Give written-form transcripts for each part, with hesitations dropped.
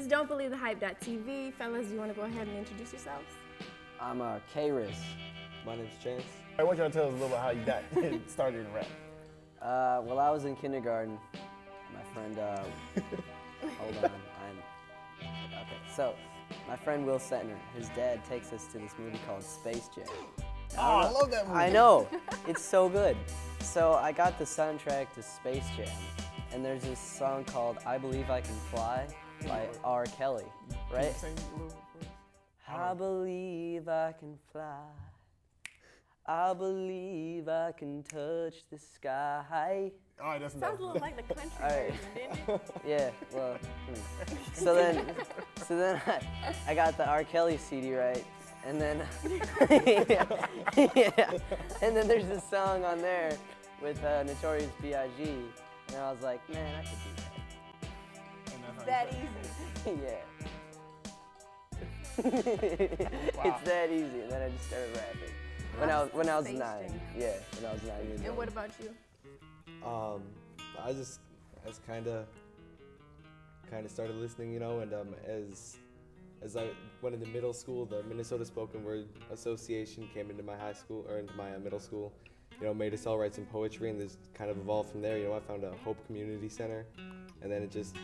This is Don't Believe the Hype.tv. Fellas, do you want to go ahead and introduce yourselves? I'm cay-riss. My name's Chance. I want y'all to tell us a little about how you got started in rap. Well, I was in kindergarten. My friend, hold on, okay. So, my friend Will Setner, his dad takes us to this movie called Space Jam. Oh, I love that movie. I know, it's so good. So I got the soundtrack to Space Jam, and there's this song called I Believe I Can Fly by R. Kelly, right? Sing a little bit for us? I believe I can fly. I believe I can touch the sky. All right, that's Sounds enough. a little like the country All right. version, didn't it? Yeah, well, so then I got the R. Kelly CD, right? And then, yeah, and then there's this song on there with Notorious B.I.G. And I was like, man, I could do And that's how That you easy. that. Yeah. It's that easy. And then I just started rapping. When I was Space 9. Jam. Yeah, when I was 9 years old. And what about you? I just kind of started listening, you know, and as I went into middle school, the Minnesota Spoken Word Association came into my high school, or into my middle school, you know, made us all write some poetry, and this kind of evolved from there. You know, I found a Hope Community Center, and then it just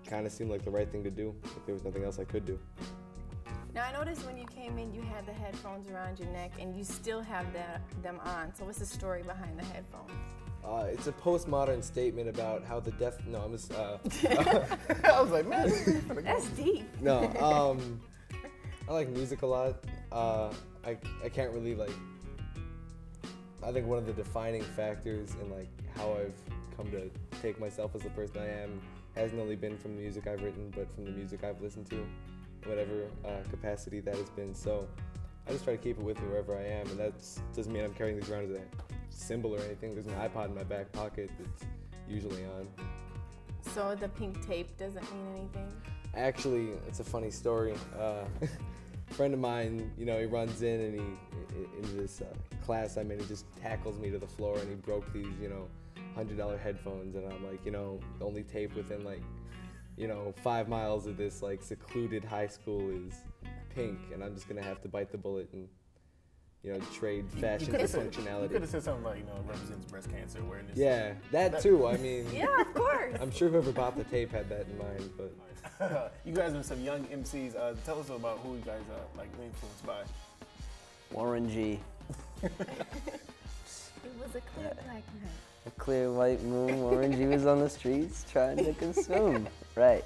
kind of seemed like the right thing to do. Like there was nothing else I could do. Now, I noticed when you came in, you had the headphones around your neck, and you still have them on. So what's the story behind the headphones? It's a postmodern statement about how the deaf. No, I'm just. I was like, man, That's deep. No, I like music a lot. I can't really like. I think one of the defining factors in like how I've come to take myself as the person I am hasn't only been from the music I've written, but from the music I've listened to, whatever capacity that has been. So I just try to keep it with me wherever I am, and that doesn't mean I'm carrying these around as a symbol or anything. There's an iPod in my back pocket that's usually on. So the pink tape doesn't mean anything? Actually, it's a funny story. A friend of mine, you know, he runs in and in this class I'm in, he just tackles me to the floor and he broke these, you know, $100 headphones, and I'm like, you know, the only tape within like, you know, 5 miles of this like secluded high school is pink, and I'm just gonna have to bite the bullet and, you know, trade fashion for You functionality. could have said something like, you know, represents breast cancer awareness. Yeah, that too. I mean, Yeah, of course. I'm sure whoever bought the tape had that in mind, but You guys are some young MCs. Tell us about who you guys are like influenced by. Warren G. It was a clear black night. A clear white moon, Warren G was on the streets trying to consume. Right.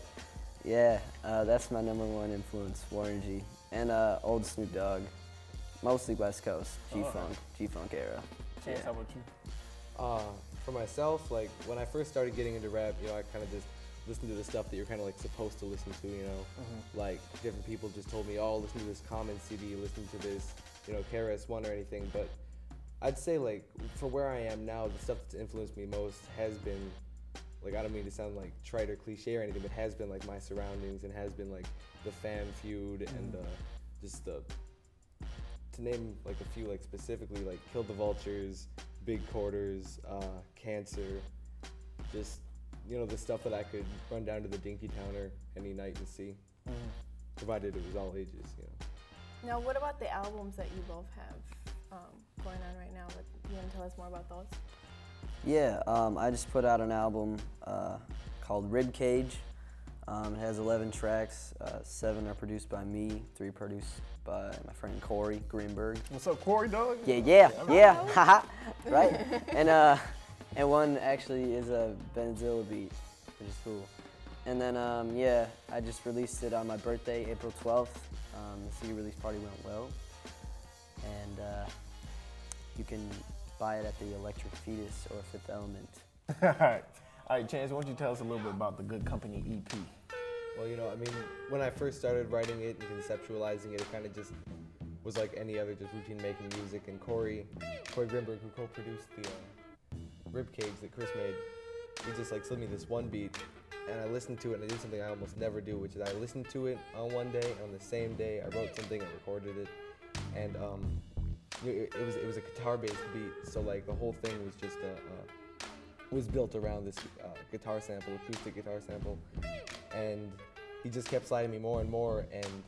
Yeah, that's my #1 influence, Warren G. And old Snoop Dogg. Mostly West Coast, G-Funk era. Chance, how about you? for myself, like when I first started getting into rap, you know, I kind of just listened to the stuff that you're kind of like supposed to listen to, you know. Like different people just told me, oh, listen to this Common CD, listen to this, you know, KRS-One or anything. But I'd say like for where I am now, the stuff that's influenced me most has been, like, I don't mean to sound like trite or cliche or anything, but has been like my surroundings, and has been like the Fam Feud and just the, to name like a few, like specifically like Kill the Vultures, Big Quarters, Cancer, just, you know, the stuff that I could run down to the Dinky Towner any night and see, provided it was all ages, you know. Now, what about the albums that you both have going on right now? You want to tell us more about those? Yeah, I just put out an album called Rib Cage. It has 11 tracks. 7 are produced by me, 3 produced by my friend Corey Greenberg. What's up, Corey, dog? Yeah, haha, right? And 1 actually is a Benzilla beat, which is cool. And then, yeah, I just released it on my birthday, April 12th. The CD release party went well. And you can buy it at the Electric Fetus or Fifth Element. All right, Chance, why don't you tell us a little bit about the Good Company EP? Well, you know, I mean, when I first started writing it and conceptualizing it, it kind of just was like any other just routine making music. And Corey Greenberg, who co-produced the Rib Cage that Chris made, he just like slid me this one beat, and I listened to it, and I did something I almost never do, which is I listened to it on one day, and on the same day I wrote something and recorded it, and it was a guitar-based beat, so like the whole thing was just was built around this guitar sample, acoustic guitar sample, and he just kept sliding me more and more, and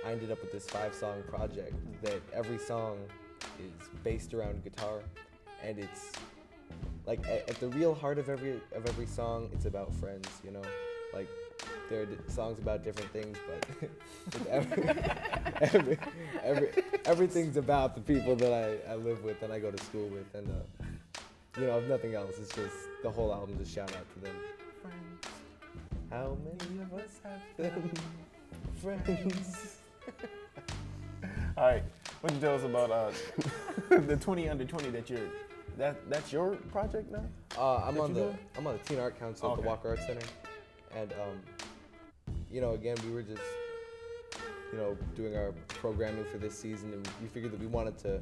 I ended up with this 5-song project that every song is based around guitar, and it's like at the real heart of every song, it's about friends, you know. Like there are songs about different things, but everything's about the people that I live with and I go to school with, and you know, if nothing else, it's just the whole album's a shout out to them. Friends. How many of us have them? Friends. All right, what you tell us about the 20 under 20 that's your project now? I'm on the Teen Art Council at the Walker Art Center, and you know, again, we were just, you know, doing our programming for this season, and we figured that we wanted to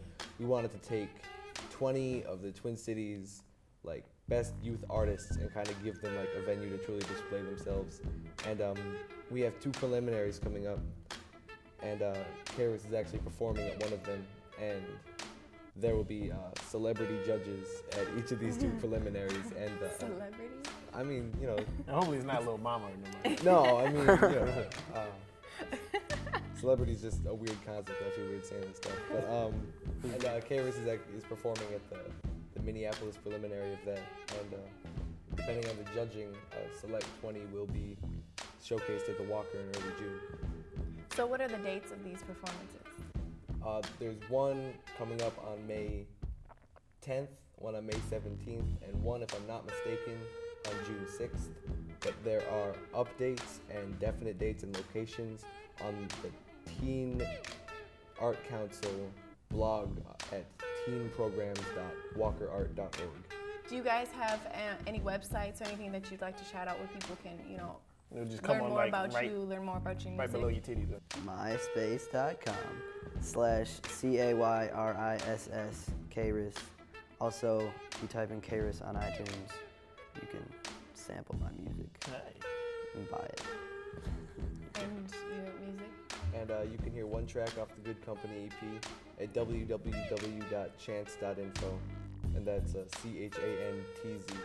take 20 of the Twin Cities like best youth artists and kind of give them like a venue to truly display themselves. And we have 2 preliminaries coming up, and cay-riss is actually performing at one of them, and there will be celebrity judges at each of these 2 preliminaries. And Celebrity? I mean, you know. And hopefully it's not Lil Mama or nobody. No, I mean, you know, celebrity is just a weird concept. I feel weird saying this stuff. But and cay-riss is performing at the Minneapolis preliminary of that, and depending on the judging, select 20 will be showcased at the Walker in early June. So what are the dates of these performances? There's one coming up on May 10th, one on May 17th, and one, if I'm not mistaken, on June 6th. But there are updates and definite dates and locations on the Teen Art Council blog at teenprograms.walkerart.org. Do you guys have any websites or anything that you'd like to shout out where people can, you know, Just come learn on, more like, about right, you, learn more about your music? right below your titties. myspace.com/cayriss cay-riss. Also, if you type in cay-riss on iTunes, you can sample my music and buy it. And your music? And you can hear one track off the Good Company EP at www.chance.info, and that's CHANTZ.